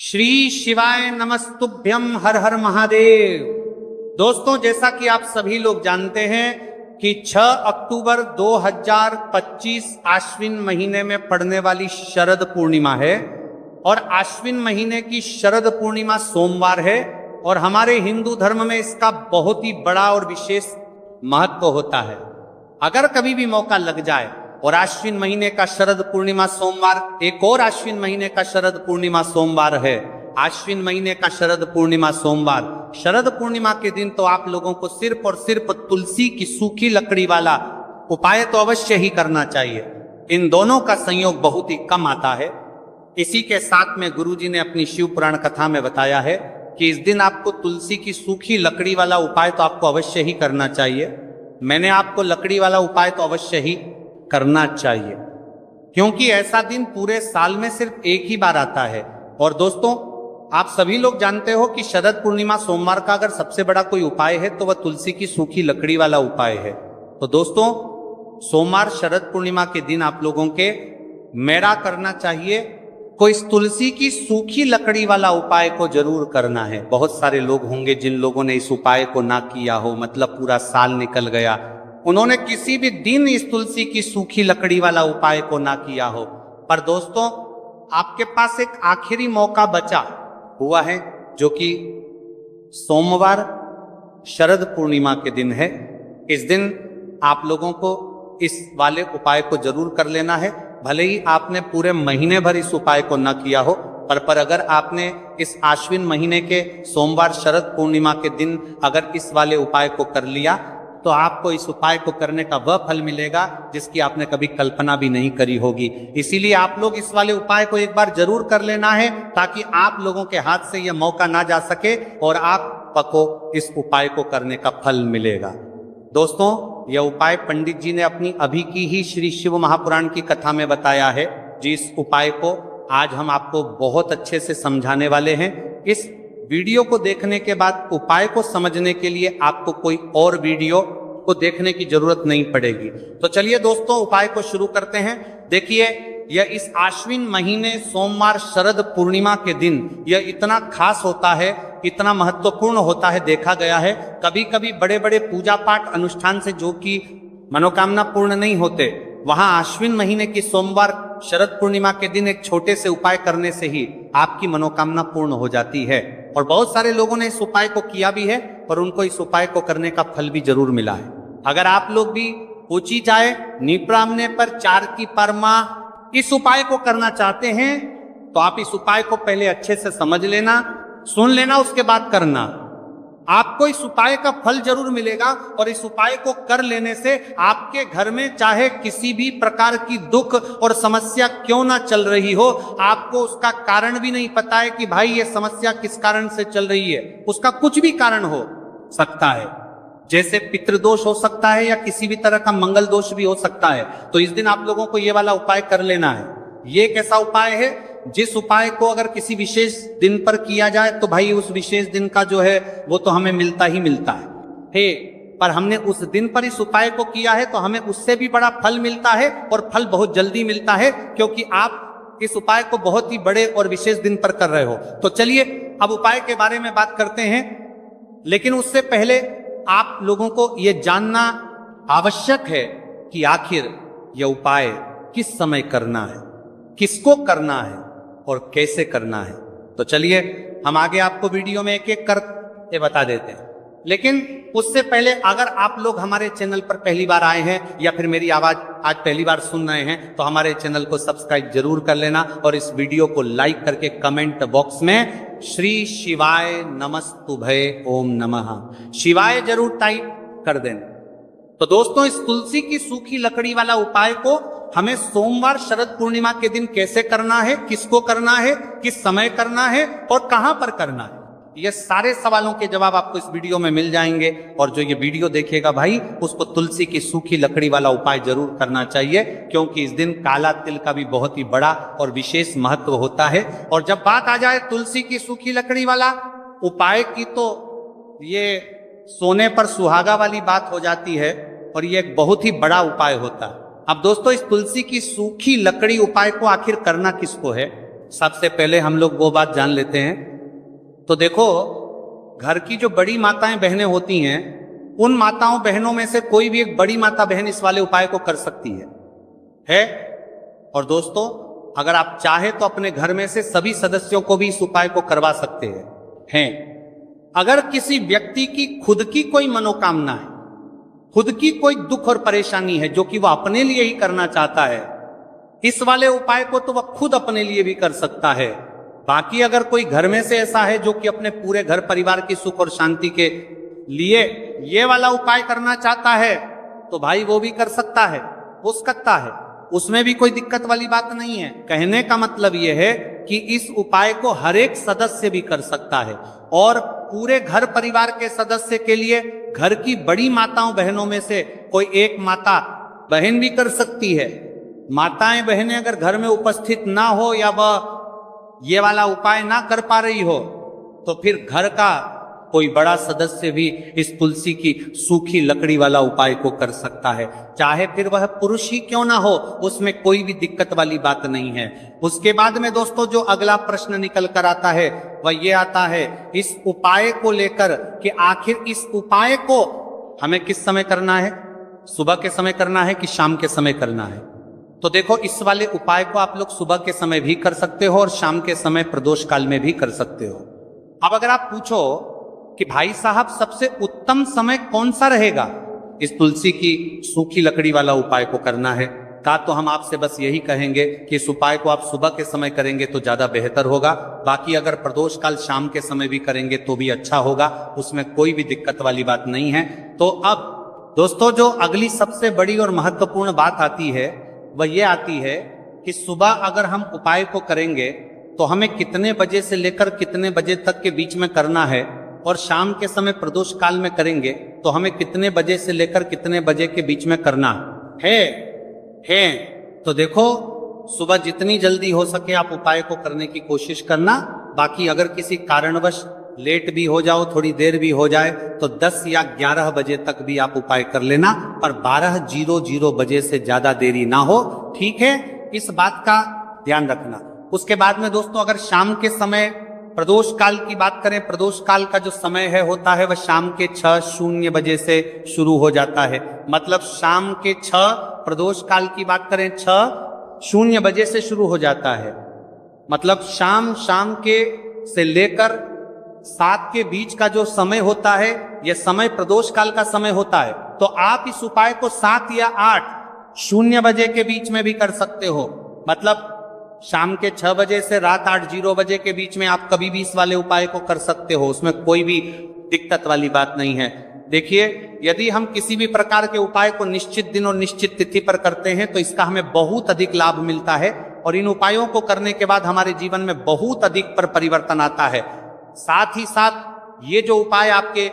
श्री शिवाय नमस्तुभ्यम हर हर महादेव। दोस्तों, जैसा कि आप सभी लोग जानते हैं कि 6 अक्टूबर 2025 आश्विन महीने में पड़ने वाली शरद पूर्णिमा है और आश्विन महीने की शरद पूर्णिमा सोमवार है और हमारे हिंदू धर्म में इसका बहुत ही बड़ा और विशेष महत्व होता है। अगर कभी भी मौका लग जाए और आश्विन महीने का शरद पूर्णिमा सोमवार, एक और आश्विन महीने का शरद पूर्णिमा सोमवार है, आश्विन महीने का शरद पूर्णिमा सोमवार, शरद पूर्णिमा के दिन तो आप लोगों को सिर्फ और सिर्फ तुलसी की सूखी लकड़ी वाला उपाय तो अवश्य ही करना चाहिए। इन दोनों का संयोग बहुत ही कम आता है। इसी के साथ में गुरुजी ने अपनी शिव पुराण कथा में बताया है कि इस दिन आपको तुलसी की सूखी लकड़ी वाला उपाय तो आपको अवश्य ही करना चाहिए। मैंने आपको लकड़ी वाला उपाय तो अवश्य ही करना चाहिए, क्योंकि ऐसा दिन पूरे साल में सिर्फ एक ही बार आता है। और दोस्तों, आप सभी लोग जानते हो कि शरद पूर्णिमा सोमवार का अगर सबसे बड़ा कोई उपाय है तो वह तुलसी की सूखी लकड़ी वाला उपाय है। तो दोस्तों, सोमवार शरद पूर्णिमा के दिन आप लोगों के मेरा करना चाहिए को इस तुलसी की सूखी लकड़ी वाला उपाय को जरूर करना है। बहुत सारे लोग होंगे जिन लोगों ने इस उपाय को ना किया हो, मतलब पूरा साल निकल गया, उन्होंने किसी भी दिन इस तुलसी की सूखी लकड़ी वाला उपाय को ना किया हो। पर दोस्तों, आपके पास एक आखिरी मौका बचा हुआ है, जो कि सोमवार शरद पूर्णिमा के दिन है। इस दिन आप लोगों को इस वाले उपाय को जरूर कर लेना है। भले ही आपने पूरे महीने भर इस उपाय को न किया हो, पर अगर आपने इस आश्विन महीने के सोमवार शरद पूर्णिमा के दिन अगर इस वाले उपाय को कर लिया तो आपको इस उपाय को करने का वह फल मिलेगा जिसकी आपने कभी कल्पना भी नहीं करी होगी। इसीलिए आप लोग इस वाले उपाय को एक बार जरूर कर लेना है, ताकि आप लोगों के हाथ से यह मौका ना जा सके और आपको इस उपाय को करने का फल मिलेगा। दोस्तों, यह उपाय पंडित जी ने अपनी अभी की ही श्री शिव महापुराण की कथा में बताया है। जिस उपाय को आज हम आपको बहुत अच्छे से समझाने वाले हैं। इस वीडियो को देखने के बाद उपाय को समझने के लिए आपको कोई और वीडियो को देखने की जरूरत नहीं पड़ेगी। तो चलिए दोस्तों, उपाय को शुरू करते हैं। देखिए, यह इस आश्विन महीने सोमवार शरद पूर्णिमा के दिन यह इतना खास होता है, इतना महत्वपूर्ण होता है। देखा गया है कभी कभी बड़े बड़े पूजा पाठ अनुष्ठान से जो कि मनोकामना पूर्ण नहीं होते, वहां आश्विन महीने की सोमवार शरद पूर्णिमा के दिन एक छोटे से उपाय करने से ही आपकी मनोकामना पूर्ण हो जाती है। और बहुत सारे लोगों ने इस उपाय को किया भी है और उनको इस उपाय को करने का फल भी जरूर मिला है। अगर आप लोग भी पूछी जाए निप्रामने पर 4 की परमा इस उपाय को करना चाहते हैं तो आप इस उपाय को पहले अच्छे से समझ लेना, सुन लेना, उसके बाद करना। आपको इस उपाय का फल जरूर मिलेगा और इस उपाय को कर लेने से आपके घर में चाहे किसी भी प्रकार की दुख और समस्या क्यों ना चल रही हो, आपको उसका कारण भी नहीं पता है कि भाई ये समस्या किस कारण से चल रही है, उसका कुछ भी कारण हो सकता है। जैसे पितृदोष हो सकता है या किसी भी तरह का मंगल दोष भी हो सकता है। तो इस दिन आप लोगों को ये वाला उपाय कर लेना है। ये एक ऐसा उपाय है जिस उपाय को अगर किसी विशेष दिन पर किया जाए तो भाई उस विशेष दिन का जो है वो तो हमें मिलता ही मिलता है। पर हमने उस दिन पर इस उपाय को किया है तो हमें उससे भी बड़ा फल मिलता है और फल बहुत जल्दी मिलता है, क्योंकि आप इस उपाय को बहुत ही बड़े और विशेष दिन पर कर रहे हो। तो चलिए अब उपाय के बारे में बात करते हैं, लेकिन उससे पहले आप लोगों को यह जानना आवश्यक है कि आखिर यह उपाय किस समय करना है, किसको करना है और कैसे करना है। तो चलिए हम आगे आपको वीडियो में एक एक करके बता देते हैं। लेकिन उससे पहले अगर आप लोग हमारे चैनल पर पहली बार आए हैं या फिर मेरी आवाज आज पहली बार सुन रहे हैं तो हमारे चैनल को सब्सक्राइब जरूर कर लेना और इस वीडियो को लाइक करके कमेंट बॉक्स में श्री शिवाय नमस्तुभय ओम नमः शिवाय जरूर टाइप कर देना। तो दोस्तों, इस तुलसी की सूखी लकड़ी वाला उपाय को हमें सोमवार शरद पूर्णिमा के दिन कैसे करना है, किसको करना है, किस समय करना है और कहां पर करना है, ये सारे सवालों के जवाब आपको इस वीडियो में मिल जाएंगे। और जो ये वीडियो देखेगा भाई, उसको तुलसी की सूखी लकड़ी वाला उपाय जरूर करना चाहिए, क्योंकि इस दिन काला तिल का भी बहुत ही बड़ा और विशेष महत्व होता है। और जब बात आ जाए तुलसी की सूखी लकड़ी वाला उपाय की, तो ये सोने पर सुहागा वाली बात हो जाती है और ये एक बहुत ही बड़ा उपाय होता है। अब दोस्तों, इस तुलसी की सूखी लकड़ी उपाय को आखिर करना किसको है? सबसे पहले हम लोग वो बात जान लेते हैं। तो देखो, घर की जो बड़ी माताएं बहनें होती हैं, उन माताओं बहनों में से कोई भी एक बड़ी माता बहन इस वाले उपाय को कर सकती है। और दोस्तों, अगर आप चाहे तो अपने घर में से सभी सदस्यों को भी इस उपाय को करवा सकते हैं। अगर किसी व्यक्ति की खुद की कोई मनोकामना है, खुद की कोई दुख और परेशानी है जो कि वह अपने लिए ही करना चाहता है, इस वाले उपाय को तो वह खुद अपने लिए भी कर सकता है। बाकी अगर कोई घर में से ऐसा है जो कि अपने पूरे घर परिवार की सुख और शांति के लिए ये वाला उपाय करना चाहता है, तो भाई वो भी कर सकता है, हो सकता है, उसमें भी कोई दिक्कत वाली बात नहीं है। कहने का मतलब यह है कि इस उपाय को हर एक सदस्य भी कर सकता है, और पूरे घर परिवार के सदस्य के लिए घर की बड़ी माताओं बहनों में से कोई एक माता बहन भी कर सकती है। माताएं बहनें अगर घर में उपस्थित ना हो या वह ये वाला उपाय ना कर पा रही हो, तो फिर घर का कोई बड़ा सदस्य भी इस तुलसी की सूखी लकड़ी वाला उपाय को कर सकता है, चाहे फिर वह पुरुष ही क्यों ना हो, उसमें कोई भी दिक्कत वाली बात नहीं है। उसके बाद में दोस्तों जो अगला प्रश्न निकल कर आता है वह ये आता है इस उपाय को लेकर कि आखिर इस उपाय को हमें किस समय करना है, सुबह के समय करना है कि शाम के समय करना है। तो देखो, इस वाले उपाय को आप लोग सुबह के समय भी कर सकते हो और शाम के समय प्रदोष काल में भी कर सकते हो। अब अगर आप पूछो कि भाई साहब सबसे उत्तम समय कौन सा रहेगा इस तुलसी की सूखी लकड़ी वाला उपाय को करना है, तो हम आपसे बस यही कहेंगे कि इस उपाय को आप सुबह के समय करेंगे तो ज्यादा बेहतर होगा। बाकी अगर प्रदोष काल शाम के समय भी करेंगे तो भी अच्छा होगा, उसमें कोई भी दिक्कत वाली बात नहीं है। तो अब दोस्तों जो अगली सबसे बड़ी और महत्वपूर्ण बात आती है वह ये आती है कि सुबह अगर हम उपाय को करेंगे तो हमें कितने बजे से लेकर कितने बजे तक के बीच में करना है, और शाम के समय प्रदोष काल में करेंगे तो हमें कितने बजे से लेकर कितने बजे के बीच में करना है। तो देखो, सुबह जितनी जल्दी हो सके आप उपाय को करने की कोशिश करना। बाकी अगर किसी कारणवश लेट भी हो जाओ, थोड़ी देर भी हो जाए, तो 10 या 11 बजे तक भी आप उपाय कर लेना, पर 12:00 बजे से ज्यादा देरी ना हो, ठीक है? इस बात का ध्यान रखना। उसके बाद में दोस्तों अगर शाम के समय प्रदोष काल की बात करें, प्रदोष काल का जो समय है होता है वह शाम के 6:00 बजे से शुरू हो जाता है। मतलब शाम के 6 प्रदोष काल की बात करें 6:00 बजे से शुरू हो जाता है। मतलब शाम के से लेकर 7 के बीच का जो समय होता है यह समय प्रदोष काल का समय होता है। तो आप इस उपाय को 7 या 8:00 बजे के बीच में भी कर सकते हो। मतलब शाम के 6 बजे से रात 8:00 बजे के बीच में आप कभी भी इस वाले उपाय को कर सकते हो, उसमें कोई भी दिक्कत वाली बात नहीं है। देखिए, यदि हम किसी भी प्रकार के उपाय को निश्चित दिन और निश्चित तिथि पर करते हैं तो इसका हमें बहुत अधिक लाभ मिलता है, और इन उपायों को करने के बाद हमारे जीवन में बहुत अधिक परिवर्तन आता है। साथ ही साथ ये जो उपाय आपके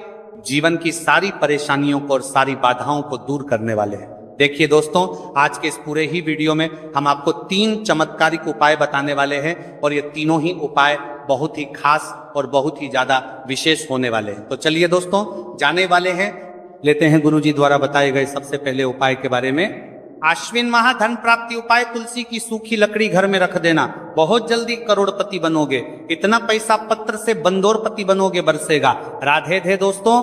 जीवन की सारी परेशानियों को और सारी बाधाओं को दूर करने वाले हैं। देखिए दोस्तों, आज के इस पूरे ही वीडियो में हम आपको 3 चमत्कारिक उपाय बताने वाले हैं, और ये तीनों ही उपाय बहुत ही खास और बहुत ही ज्यादा विशेष होने वाले हैं। तो चलिए दोस्तों, जाने वाले हैं, लेते हैं गुरुजी द्वारा बताए गए सबसे पहले उपाय के बारे में। आश्विन माह धन प्राप्ति उपाय, तुलसी की सूखी लकड़ी घर में रख देना, बहुत जल्दी करोड़पति बनोगे। इतना पैसा पत्र से बंदोरपति बनोगे, बरसेगा। राधे थे दोस्तों,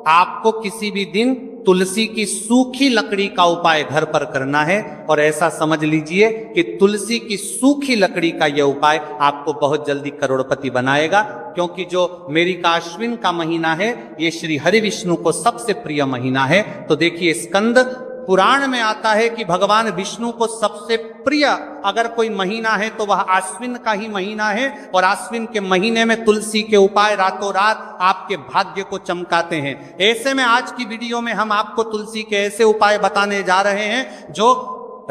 आपको किसी भी दिन तुलसी की सूखी लकड़ी का उपाय घर पर करना है, और ऐसा समझ लीजिए कि तुलसी की सूखी लकड़ी का यह उपाय आपको बहुत जल्दी करोड़पति बनाएगा। क्योंकि जो मेरी का अश्विन का महीना है ये श्री हरि विष्णु को सबसे प्रिय महीना है। तो देखिए, स्कंद पुराण में आता है कि भगवान विष्णु को सबसे प्रिय अगर कोई महीना है तो वह आश्विन का ही महीना है, और आश्विन के महीने में तुलसी के उपाय रातों रात आपके भाग्य को चमकाते हैं। ऐसे में आज की वीडियो में हम आपको तुलसी के ऐसे उपाय बताने जा रहे हैं जो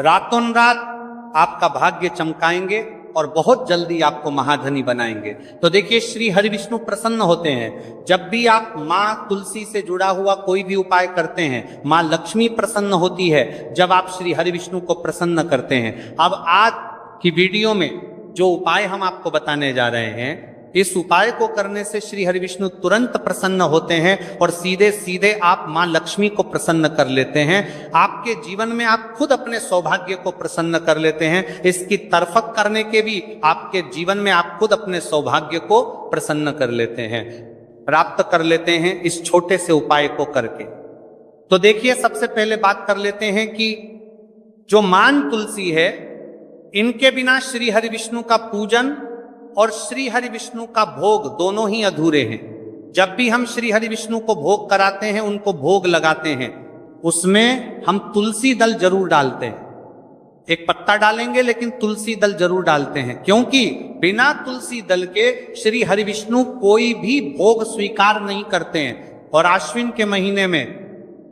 रातों रात आपका भाग्य चमकाएंगे और बहुत जल्दी आपको महाधनी बनाएंगे। तो देखिए, श्री हरि विष्णु प्रसन्न होते हैं जब भी आप माँ तुलसी से जुड़ा हुआ कोई भी उपाय करते हैं। माँ लक्ष्मी प्रसन्न होती है जब आप श्री हरि विष्णु को प्रसन्न करते हैं। अब आज की वीडियो में जो उपाय हम आपको बताने जा रहे हैं इस उपाय को करने से श्री हरि विष्णु तुरंत प्रसन्न होते हैं और सीधे सीधे आप मां लक्ष्मी को प्रसन्न कर लेते हैं। आपके जीवन में आप खुद अपने सौभाग्य को प्रसन्न कर लेते हैं। इसकी तरफक करने के भी आपके जीवन में आप खुद अपने सौभाग्य को प्रसन्न कर लेते हैं, प्राप्त कर लेते हैं इस छोटे से उपाय को करके। तो देखिए, सबसे पहले बात कर लेते हैं कि जो मान तुलसी है, इनके बिना श्री हरि विष्णु का पूजन और श्री हरि विष्णु का भोग दोनों ही अधूरे हैं। जब भी हम श्री हरि विष्णु को भोग कराते हैं, उनको भोग लगाते हैं, उसमें हम तुलसी दल जरूर डालते हैं। एक पत्ता डालेंगे लेकिन तुलसी दल जरूर डालते हैं, क्योंकि बिना तुलसी दल के श्री हरि विष्णु कोई भी भोग स्वीकार नहीं करते हैं। और आश्विन के महीने में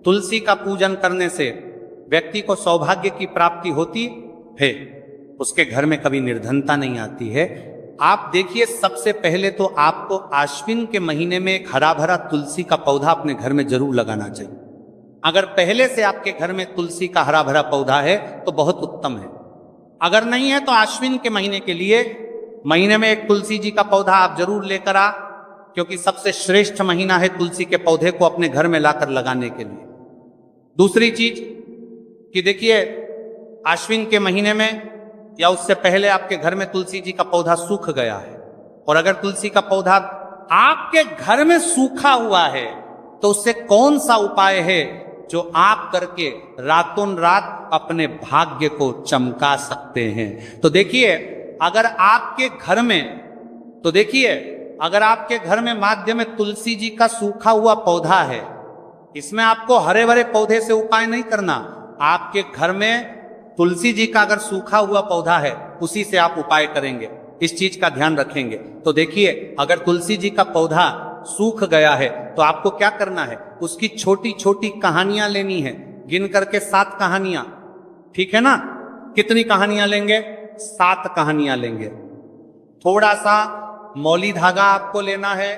तुलसी का पूजन करने से व्यक्ति को सौभाग्य की प्राप्ति होती है, उसके घर में कभी निर्धनता नहीं आती है। आप देखिए, सबसे पहले तो आपको आश्विन के महीने में एक हरा भरा तुलसी का पौधा अपने घर में जरूर लगाना चाहिए। अगर पहले से आपके घर में तुलसी का हरा भरा पौधा है तो बहुत उत्तम है। अगर नहीं है तो आश्विन के महीने के लिए महीने में एक तुलसी जी का पौधा आप जरूर लेकर आ, क्योंकि सबसे श्रेष्ठ महीना है तुलसी के पौधे को अपने घर में लाकर लगाने के लिए। दूसरी चीज कि देखिए, आश्विन के महीने में या उससे पहले आपके घर में तुलसी जी का पौधा सूख गया है, और अगर तुलसी का पौधा आपके घर में सूखा हुआ है तो उससे कौन सा उपाय है जो आप करके रातों रात अपने भाग्य को चमका सकते हैं। तो देखिए, अगर आपके घर में माध्य में तुलसी जी का सूखा हुआ पौधा है, इसमें आपको हरे भरे पौधे से उपाय नहीं करना। आपके घर में तुलसी जी का अगर सूखा हुआ पौधा है, उसी से आप उपाय करेंगे, इस चीज का ध्यान रखेंगे। तो देखिए, अगर तुलसी जी का पौधा सूख गया है तो आपको क्या करना है, उसकी छोटी छोटी कहानियां लेनी है, गिन करके 7 कहानियां, ठीक है ना। कितनी कहानियां लेंगे? 7 कहानियां लेंगे। थोड़ा सा मौली धागा आपको लेना है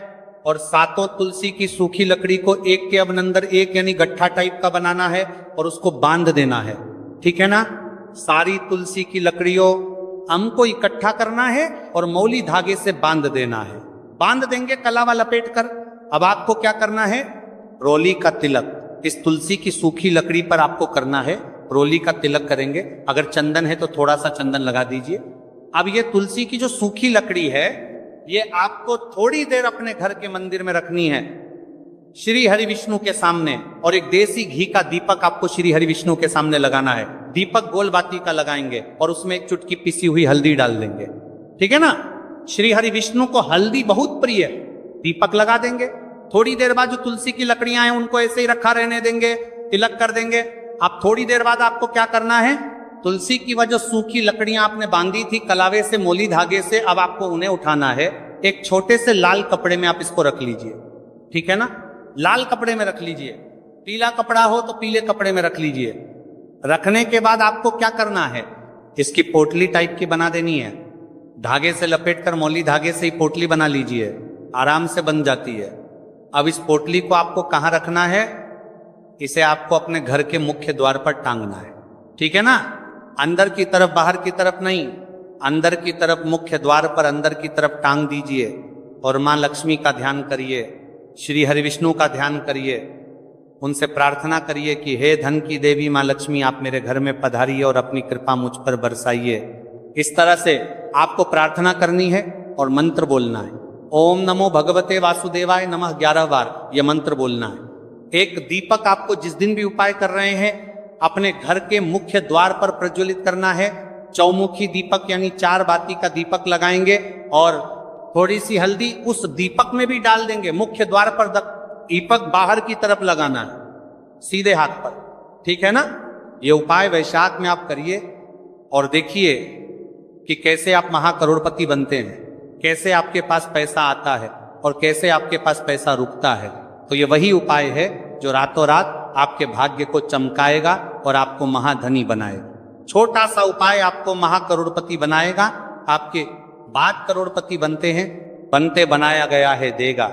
और 7 तुलसी की सूखी लकड़ी को एक के अंदर एक यानी गट्ठा टाइप का बनाना है और उसको बांध देना है, ठीक है ना। सारी तुलसी की लकड़ियों हमको इकट्ठा करना है और मौली धागे से बांध देना है। बांध देंगे कलावा लपेट कर। अब आपको क्या करना है, रोली का तिलक इस तुलसी की सूखी लकड़ी पर आपको करना है। रोली का तिलक करेंगे। अगर चंदन है तो थोड़ा सा चंदन लगा दीजिए। अब ये तुलसी की जो सूखी लकड़ी है, ये आपको थोड़ी देर अपने घर के मंदिर में रखनी है श्री हरि विष्णु के सामने, और एक देसी घी का दीपक आपको श्री हरि विष्णु के सामने लगाना है। दीपक गोल बाती का लगाएंगे और उसमें एक चुटकी पिसी हुई हल्दी डाल देंगे, ठीक है ना। श्री हरि विष्णु को हल्दी बहुत प्रिय है। दीपक लगा देंगे। थोड़ी देर बाद जो तुलसी की लकड़ियां हैं उनको ऐसे ही रखा रहने देंगे, तिलक कर देंगे। अब थोड़ी देर बाद आपको क्या करना है, तुलसी की वह जो सूखी लकड़ियां आपने बांधी थी कलावे से, मोली धागे से, अब आपको उन्हें उठाना है। एक छोटे से लाल कपड़े में आप इसको रख लीजिए, ठीक है ना। लाल कपड़े में रख लीजिए, पीला कपड़ा हो तो पीले कपड़े में रख लीजिए। रखने के बाद आपको क्या करना है, इसकी पोटली टाइप की बना देनी है। धागे से लपेटकर, मौली धागे से ही पोटली बना लीजिए, आराम से बन जाती है। अब इस पोटली को आपको कहाँ रखना है, इसे आपको अपने घर के मुख्य द्वार पर टांगना है, ठीक है ना। अंदर की तरफ, बाहर की तरफ नहीं, अंदर की तरफ मुख्य द्वार पर अंदर की तरफ टांग दीजिए और माँ लक्ष्मी का ध्यान करिए, श्री हरि विष्णु का ध्यान करिए, उनसे प्रार्थना करिए कि हे धन की देवी माँ लक्ष्मी, आप मेरे घर में पधारिए और अपनी कृपा मुझ पर बरसाइए। इस तरह से आपको प्रार्थना करनी है और मंत्र बोलना है। ओम नमो भगवते वासुदेवाय नमः 11 बार यह मंत्र बोलना है। एक दीपक आपको जिस दिन भी उपाय कर रहे हैं अपने घर के मुख्य द्वार पर प्रज्वलित करना है। चौमुखी दीपक यानी 4 बाती का दीपक लगाएंगे और थोड़ी सी हल्दी उस दीपक में भी डाल देंगे। मुख्य द्वार पर दीपक बाहर की तरफ लगाना है, सीधे हाथ पर, ठीक है ना। ये उपाय वैशाख में आप करिए और देखिए कि कैसे आप महाकरोड़पति बनते हैं, कैसे आपके पास पैसा आता है और कैसे आपके पास पैसा रुकता है। तो ये वही उपाय है जो रातों रात आपके भाग्य को चमकाएगा और आपको महाधनी बनाएगा। छोटा सा उपाय आपको महाकरोड़पति बनाएगा। आपके बाद करोड़पति बनते हैं, बनते बनाया गया है देगा।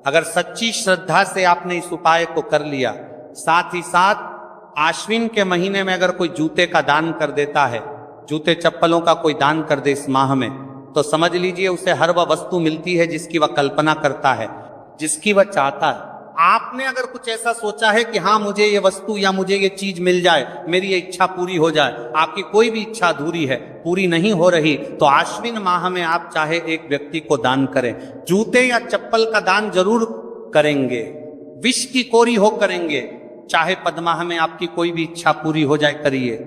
अगर सच्ची श्रद्धा से आपने इस उपाय को कर लिया, साथ ही साथ आश्विन के महीने में अगर कोई जूते का दान कर देता है, जूते चप्पलों का कोई दान कर दे इस माह में, तो समझ लीजिए उसे हर वह वस्तु मिलती है जिसकी वह कल्पना करता है, जिसकी वह चाहता है। आपने अगर कुछ ऐसा सोचा है कि हाँ मुझे ये वस्तु या मुझे ये चीज मिल जाए, मेरी ये इच्छा पूरी हो जाए, आपकी कोई भी इच्छा अधूरी है, पूरी नहीं हो रही, तो आश्विन माह में आप चाहे एक व्यक्ति को दान करें, जूते या चप्पल का दान जरूर करेंगे, विष की कोरी हो करेंगे, चाहे पद माह में आपकी कोई भी इच्छा पूरी हो जाए करिए।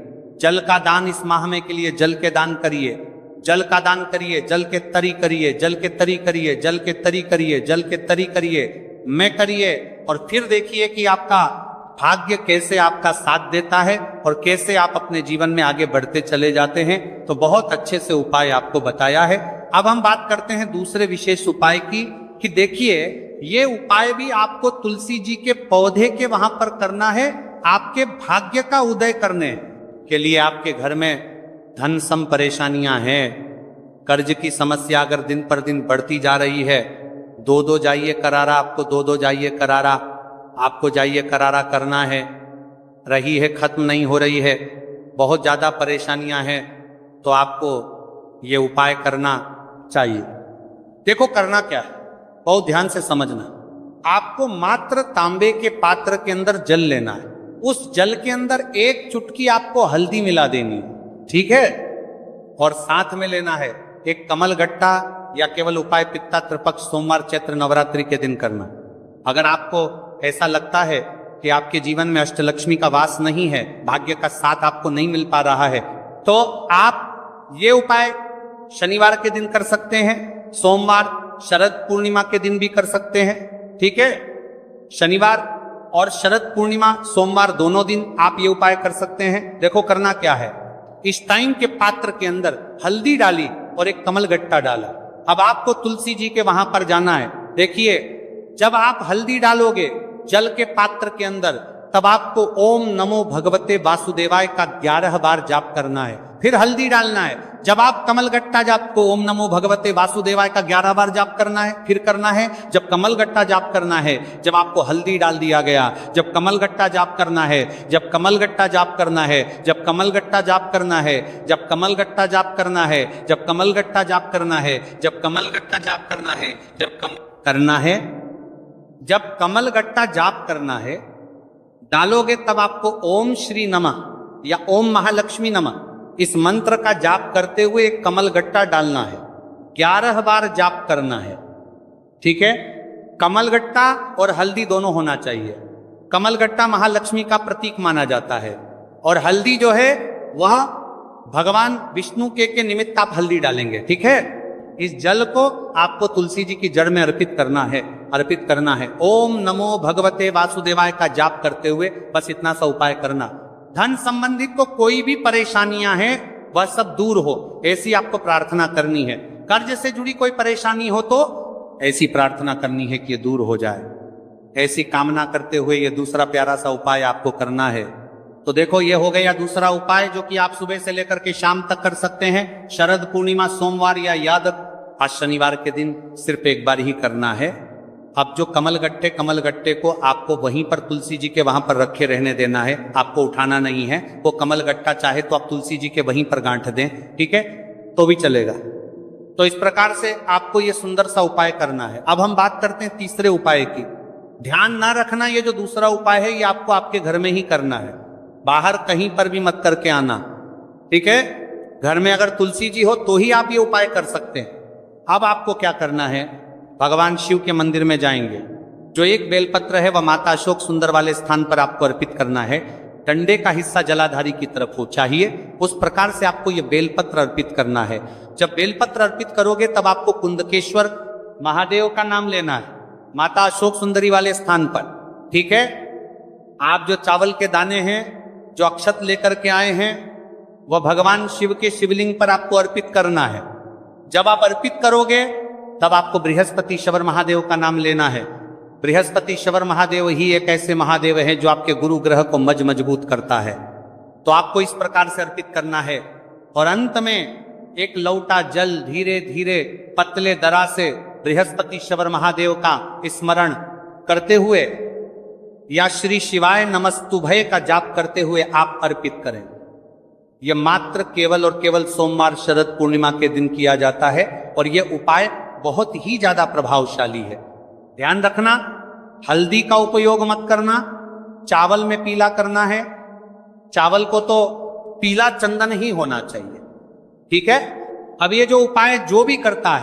जल का दान इस माह में के लिए जल के दान करिए, जल का दान करिए, जल के तरी करिए, जल के तरी करिए, जल के तरी करिए, जल के तरी करिए, मैं करिए, और फिर देखिए कि आपका भाग्य कैसे आपका साथ देता है और कैसे आप अपने जीवन में आगे बढ़ते चले जाते हैं। तो बहुत अच्छे से उपाय आपको बताया है। अब हम बात करते हैं दूसरे विशेष उपाय की, कि देखिए ये उपाय भी आपको तुलसी जी के पौधे के वहां पर करना है, आपके भाग्य का उदय करने के लिए। आपके घर में धन सम परेशानियां हैं, कर्ज की समस्या अगर दिन पर दिन बढ़ती जा रही है, दो जाइए करारा, आपको दो जाइए करारा, आपको जाइए करारा करना है, रही है खत्म नहीं हो रही है, बहुत ज्यादा परेशानियां हैं, तो आपको ये उपाय करना चाहिए। देखो करना क्या है, बहुत ध्यान से समझना। आपको मात्र तांबे के पात्र के अंदर जल लेना है, उस जल के अंदर एक चुटकी आपको हल्दी मिला देनी है, ठीक है, और साथ में लेना है एक कमल गट्टा, या केवल उपाय पित्ता त्रिपक्ष सोमवार चैत्र नवरात्रि के दिन करना। अगर आपको ऐसा लगता है कि आपके जीवन में अष्टलक्ष्मी का वास नहीं है, भाग्य का साथ आपको नहीं मिल पा रहा है, तो आप ये उपाय शनिवार के दिन कर सकते हैं, सोमवार शरद पूर्णिमा के दिन भी कर सकते हैं, ठीक है। शनिवार और शरद पूर्णिमा सोमवार दोनों दिन आप ये उपाय कर सकते हैं। देखो करना क्या है, इस टाइम के पात्र के अंदर हल्दी डाली और एक कमल गट्टा डाला। अब आपको तुलसी जी के वहां पर जाना है। देखिए जब आप हल्दी डालोगे जल के पात्र के अंदर, तब आपको ओम नमो भगवते वासुदेवाय का 11 बार जाप करना है, फिर हल्दी डालना है। जब आप कमल गट्टा जाप को ओम नमो भगवते वासुदेवाय का 11 बार जाप करना है, फिर करना है। जब कमल गट्टा जाप करना है, जब आपको हल्दी डाल दिया गया, जब कमल गट्टा जाप करना है, जब कमल गट्टा जाप करना है, जब कमल गट्टा जाप करना है, जब कमल गट्टा जाप करना है, जब कमल गट्टा जाप करना है, जब कमल गट्टा जाप करना है, जब करना है, जब कमल गट्टा जाप करना है डालोगे, तब आपको ओम श्री नमः या ओम महालक्ष्मी नमः इस मंत्र का जाप करते हुए एक कमल गट्टा डालना है, 11 बार जाप करना है, ठीक है। कमल गट्टा और हल्दी दोनों होना चाहिए। कमल गट्टा महालक्ष्मी का प्रतीक माना जाता है, और हल्दी जो है वह भगवान विष्णु के निमित्त आप हल्दी डालेंगे, ठीक है। इस जल को आपको तुलसी जी की जड़ में अर्पित करना है, अर्पित करना है। ओम नमो भगवते वासुदेवाय का जाप करते हुए बस इतना सा उपाय करना। धन संबंधित को कोई भी परेशानियां हैं वह सब दूर हो, ऐसी आपको प्रार्थना करनी है। कर्ज से जुड़ी कोई परेशानी हो तो ऐसी प्रार्थना करनी है कि ये दूर हो जाए, ऐसी कामना करते हुए ये दूसरा प्यारा सा उपाय आपको करना है। तो देखो ये हो गया दूसरा उपाय, जो कि आप सुबह से लेकर के शाम तक कर सकते हैं। शरद पूर्णिमा सोमवार या याद आज शनिवार के दिन सिर्फ एक बार ही करना है। अब जो कमल गट्टे को आपको वहीं पर तुलसी जी के वहां पर रखे रहने देना है, आपको उठाना नहीं है। वो कमल गट्टा चाहे तो आप तुलसी जी के वहीं पर गांठ दें, ठीक है, तो भी चलेगा। तो इस प्रकार से आपको ये सुंदर सा उपाय करना है। अब हम बात करते हैं तीसरे उपाय की। ध्यान ना रखना, ये जो दूसरा उपाय है ये आपको आपके घर में ही करना है, बाहर कहीं पर भी मत करके आना, ठीक है। घर में अगर तुलसी जी हो तो ही आप ये उपाय कर सकते हैं। अब आपको क्या करना है, भगवान शिव के मंदिर में जाएंगे, जो एक बेलपत्र है वह माता अशोक सुंदर वाले स्थान पर आपको अर्पित करना है। डंडे का हिस्सा जलाधारी की तरफ हो चाहिए, उस प्रकार से आपको ये बेलपत्र अर्पित करना है। जब बेलपत्र अर्पित करोगे तब आपको कुंदकेश्वर महादेव का नाम लेना है, माता अशोक सुंदरी वाले स्थान पर, ठीक है। आप जो चावल के दाने हैं, जो अक्षत लेकर के आए हैं, वह भगवान शिव के शिवलिंग पर आपको अर्पित करना है। जब आप अर्पित करोगे तब आपको बृहस्पति शवर महादेव का नाम लेना है। बृहस्पति शवर महादेव ही एक ऐसे महादेव हैं जो आपके गुरु ग्रह को मजबूत करता है। तो आपको इस प्रकार से अर्पित करना है। और अंत में एक लौटा जल धीरे धीरे पतले दरा से बृहस्पति शवर महादेव का स्मरण करते हुए या श्री शिवाय नमस्तुभय का जाप करते हुए आप अर्पित करें। यह मात्र केवल और केवल सोमवार शरद पूर्णिमा के दिन किया जाता है और यह उपाय बहुत ही ज्यादा प्रभावशाली है। ध्यान रखना, हल्दी का उपयोग मत करना, चावल में पीला करना है। चावल को तो पीला चंदन ही होना चाहिए, ठीक है। अब ये जो उपाय जो भी करता है